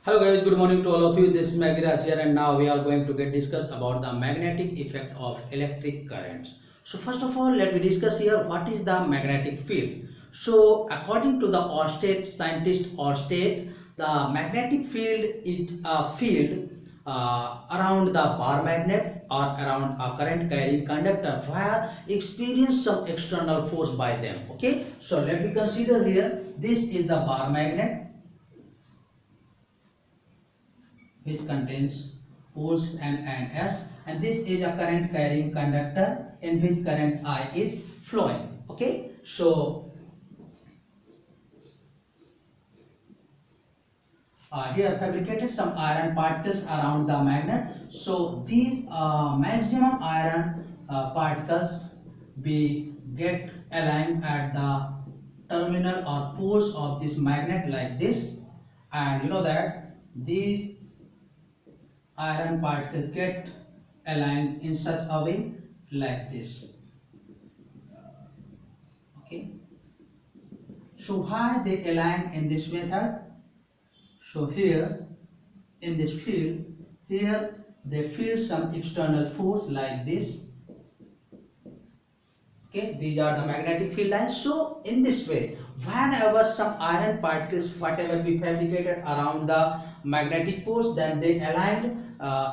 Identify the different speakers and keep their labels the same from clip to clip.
Speaker 1: Hello guys, good morning to all of you. This is Magiraj here, and now we are going to get discuss about the magnetic effect of electric currents. So first of all, let me discuss here what is the magnetic field. So according to the Oersted scientist Oersted, the magnetic field is a field around the bar magnet or around a current carrying conductor where experience some external force by them. Okay, so let me consider here. This is the bar magnet which contains poles N and S, and this is a current carrying conductor in which current I is flowing. Okay, so here fabricated some iron particles around the magnet. So these maximum iron particles be get aligned at the terminal or poles of this magnet like this, and you know that these iron particles get aligned in such a way like this. Okay, so why they align in this method? So here in this field, here they feel some external force like this. Okay, these are the magnetic field lines. So in this way, whenever some iron particles whatever be fabricated around the magnetic poles, then they aligned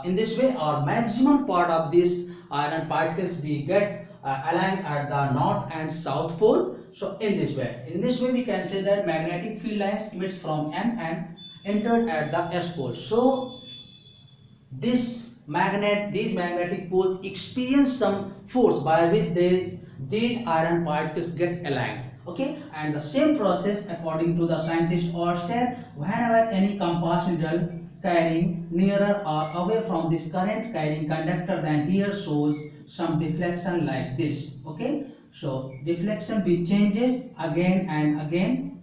Speaker 1: in this way, or maximum part of this iron particles we get aligned at the north and south pole. So in this way we can say that magnetic field lines emits from N and entered at the S pole. So these magnetic poles experience some force by which these iron particles get aligned. Okay, and the same process according to the scientist Oersted, whenever any compass needle carrying nearer or away from this current carrying conductor, then here shows some deflection like this. Okay, so deflection be changes again and again,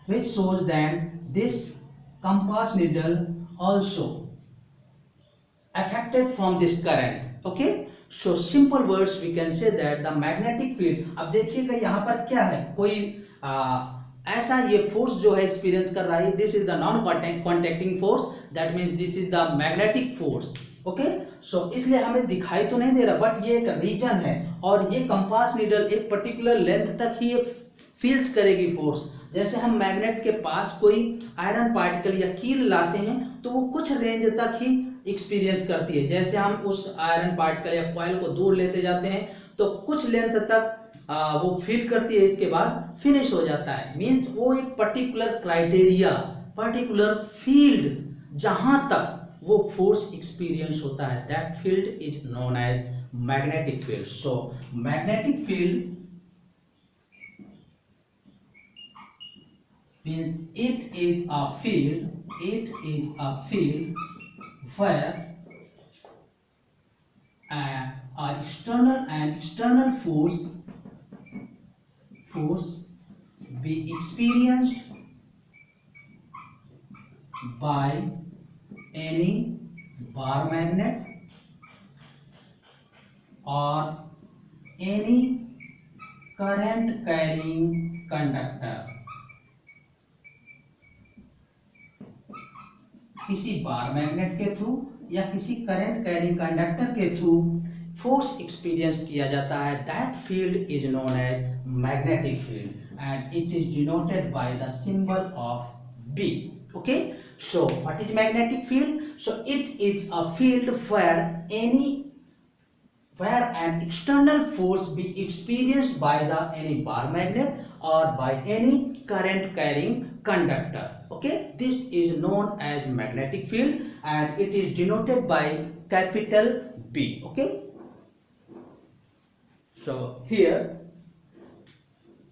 Speaker 1: which shows that this compass needle also affected from this current. Okay, so simple words we can say that the magnetic field. अब देखिएगा यहाँ पर क्या है, कोई ऐसा ये force जो है एक्सपीरियंस कर रहा है, this is the non contacting force, that means this is the magnetic force. Okay, so इसलिए हमें दिखाई तो नहीं दे रहा, बट ये एक रीजन है और ये कंपास नीडल एक पर्टिकुलर लेंथ तक ही फील्स करेगी फोर्स. जैसे हम मैग्नेट के पास कोई आयरन पार्टिकल या कील लाते हैं तो वो कुछ रेंज तक ही एक्सपीरियंस करती है. जैसे हम उस आयरन पार्टिकल या कॉइल को दूर लेते जाते हैं तो कुछ लेंथ तक वो फील करती है, इसके बाद फिनिश हो जाता है. मींस वो एक पर्टिकुलर क्राइटेरिया, पर्टिकुलर फील्ड जहां तक वो फोर्स एक्सपीरियंस होता है, that field is known as magnetic field. So magnetic field means it is a field where an external force be experienced by any bar magnet or any current carrying conductor. किसी bar magnet के through या किसी current carrying conductor के through force experience किया जाता है, that field is known as magnetic field and it is denoted by the symbol of B. Okay, so what is magnetic field? So it is a field where an external force be experienced by any bar magnet or by any current carrying conductor. Okay, this is known as magnetic field and it is denoted by capital B. Okay, so here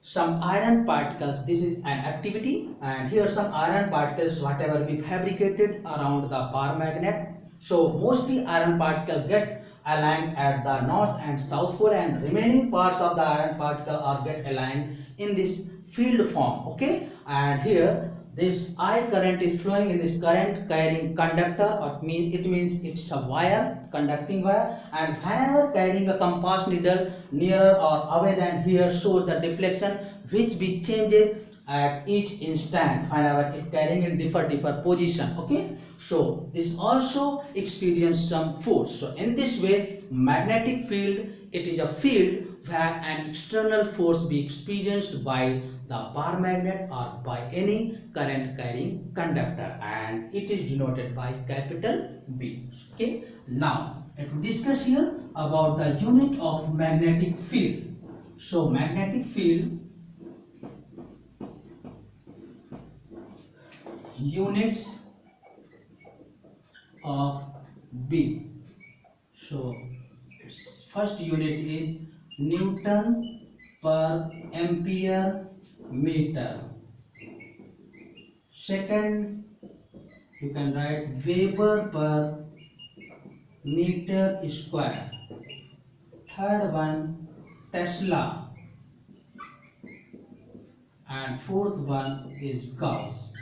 Speaker 1: some iron particles, this is an activity, and here some iron particles whatever be fabricated around the bar magnet. So mostly iron particles get aligned at the north and south pole, and remaining parts of the iron particle are get aligned in this field form. Okay, and here this I current is flowing in this current carrying conductor, or it means it's a wire, conducting wire, and whenever carrying a compass needle nearer or away than here shows the deflection which be changes at each instant whenever it carrying in different position. Okay, so this also experience some force. So in this way, magnetic field, it is a field where an external force be experienced by the bar magnet or by any current carrying conductor, and it is denoted by capital B. Okay, now let me discuss here about the unit of magnetic field. So magnetic field units of B. So its first unit is Newton per ampere meter. Second, you can write Weber per meter square. Third one, Tesla. And fourth one is Gauss.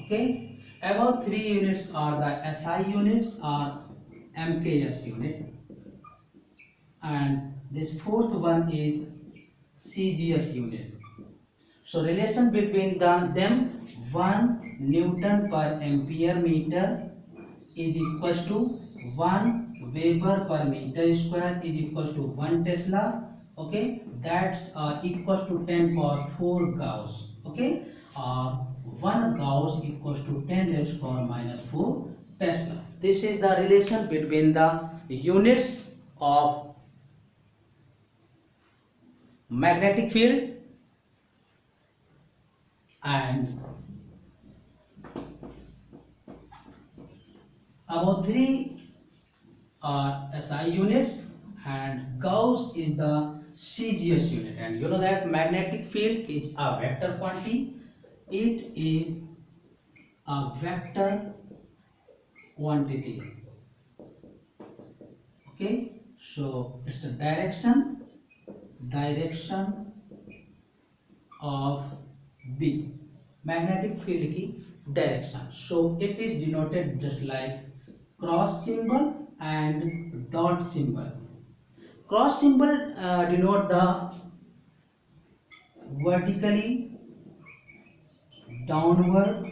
Speaker 1: Okay, above three units are the SI units or MKS unit, and this fourth one is CGS unit. So relation between them, 1 Newton per ampere meter is equals to 1 Weber per meter square is equals to 1 Tesla. Okay, that's equals to 10 power 4 Gauss. Okay, 1 Gauss equals to 10 raised to power minus 4 Tesla. This is the relation between the units of magnetic field and about three are SI units, and Gauss is the CGS unit. And you know that magnetic field is a vector quantity. It is a vector quantity. Okay, so it's a direction of B, magnetic field की direction. So it is denoted just like cross symbol and dot symbol. Cross symbol denote the vertically downward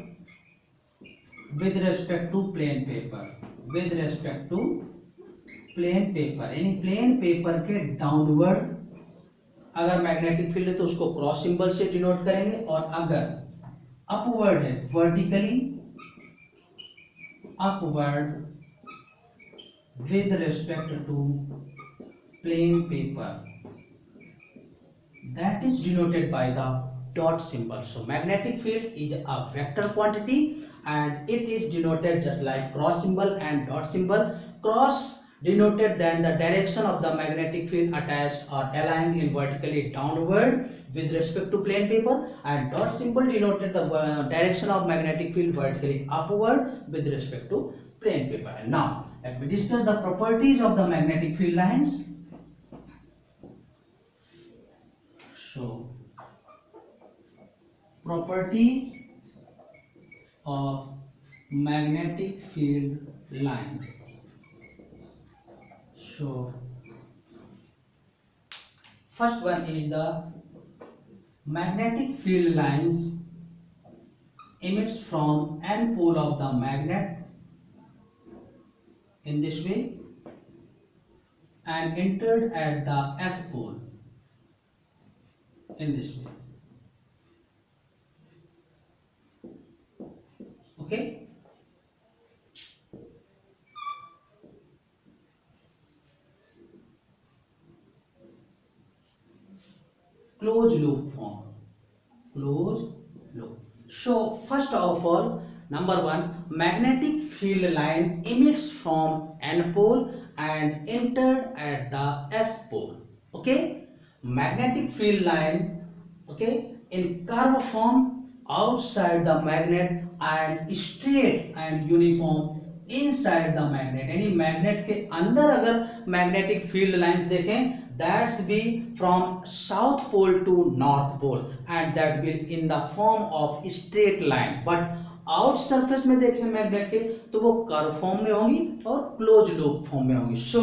Speaker 1: with respect to plane paper. With respect to plain paper, यानी plane paper के downward अगर magnetic field है तो उसको cross symbol से denote करेंगे, और अगर अपवर्ड है vertically upward with respect to plane paper, that is denoted by the dot symbol. So magnetic field is a vector quantity and it is denoted just like cross symbol and dot symbol. Cross denoted then the direction of the magnetic field attached or aligned in vertically downward with respect to plane paper, and dot symbol denoted the direction of magnetic field vertically upward with respect to plane paper. And now let me discuss the properties of the magnetic field lines. So properties of magnetic field lines. So first one is the magnetic field lines emits from N pole of the magnet in this way and entered at the S pole in this way. Okay, closed loop form, closed loop. So first of all, number one, magnetic field line emits from N pole and entered at the S pole. Okay, magnetic field line, okay, in curve form outside the magnet and straight and uniform inside the magnet. यानी magnet के अंदर अगर magnetic field lines देखें, that's be from south pole to north pole and that will in the form of straight line, but out surface में देखें magnet के तो वो कर्व फॉर्म में होंगी और क्लोज लूप फॉर्म में होंगी। So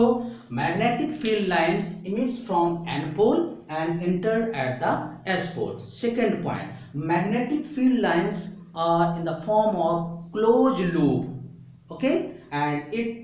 Speaker 1: magnetic field lines emits from N pole and entered at the S pole. Second point, magnetic field lines are in the form of closed loop. Okay, and it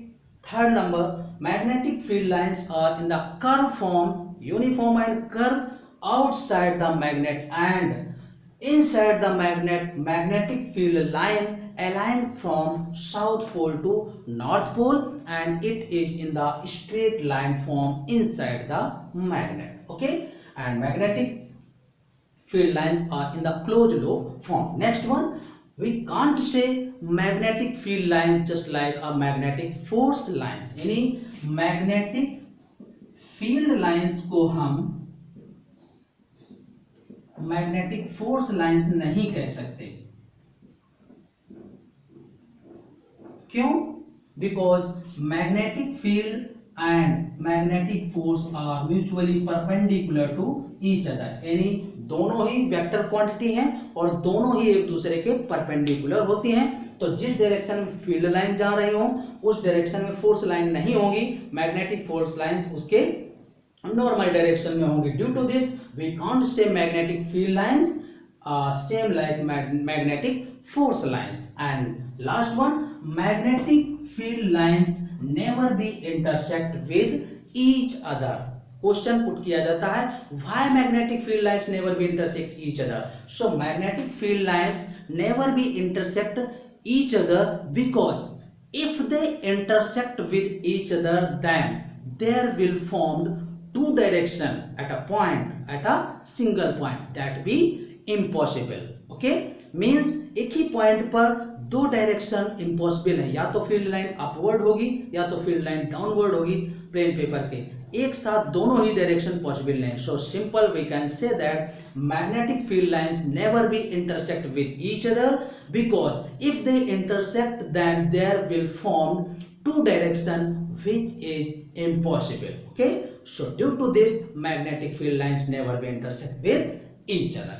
Speaker 1: third number, magnetic field lines are in the curve form, uniform and curve outside the magnet and inside the magnet. Magnetic field line aligned from south pole to north pole and it is in the straight line form inside the magnet. Okay, and magnetic field lines are in the closed loop form. Next one, we can't say magnetic field lines just like a magnetic force lines. यानी magnetic field lines को हम magnetic force lines नहीं कह सकते। क्यों? Because magnetic field and magnetic force are mutually perpendicular to each other, यानी दोनों ही vector quantity हैं और दोनों ही एक दूसरे के परपेंडिकुलर होती हैं। तो जिस डायरेक्शन में फील्ड लाइन जा रही हो उस डायरेक्शन में फोर्स लाइन नहीं होगी, मैग्नेटिक फोर्स लाइन उसके नॉर्मल डायरेक्शन में होंगे। Due to this we can't say magnetic field lines same like magnetic force lines. And last one, magnetic field lines never be intersect with each other. Question put किया जाता है why magnetic field lines never be intersect each other. So magnetic field lines never be intersect each other because if they intersect with each other then there will formed two direction at a point, at a single point, that be impossible. Okay, means एक ही point पर दो direction impossible है, या तो field line upward होगी या तो field line downward होगी प्लेन पेपर के, एक साथ दोनों ही डायरेक्शन पॉसिबल नहीं। So simple we can say that magnetic field lines never be intersect with each other because if they intersect then there will form two direction which is impossible. Okay, so due to this magnetic field lines never be intersect with each other.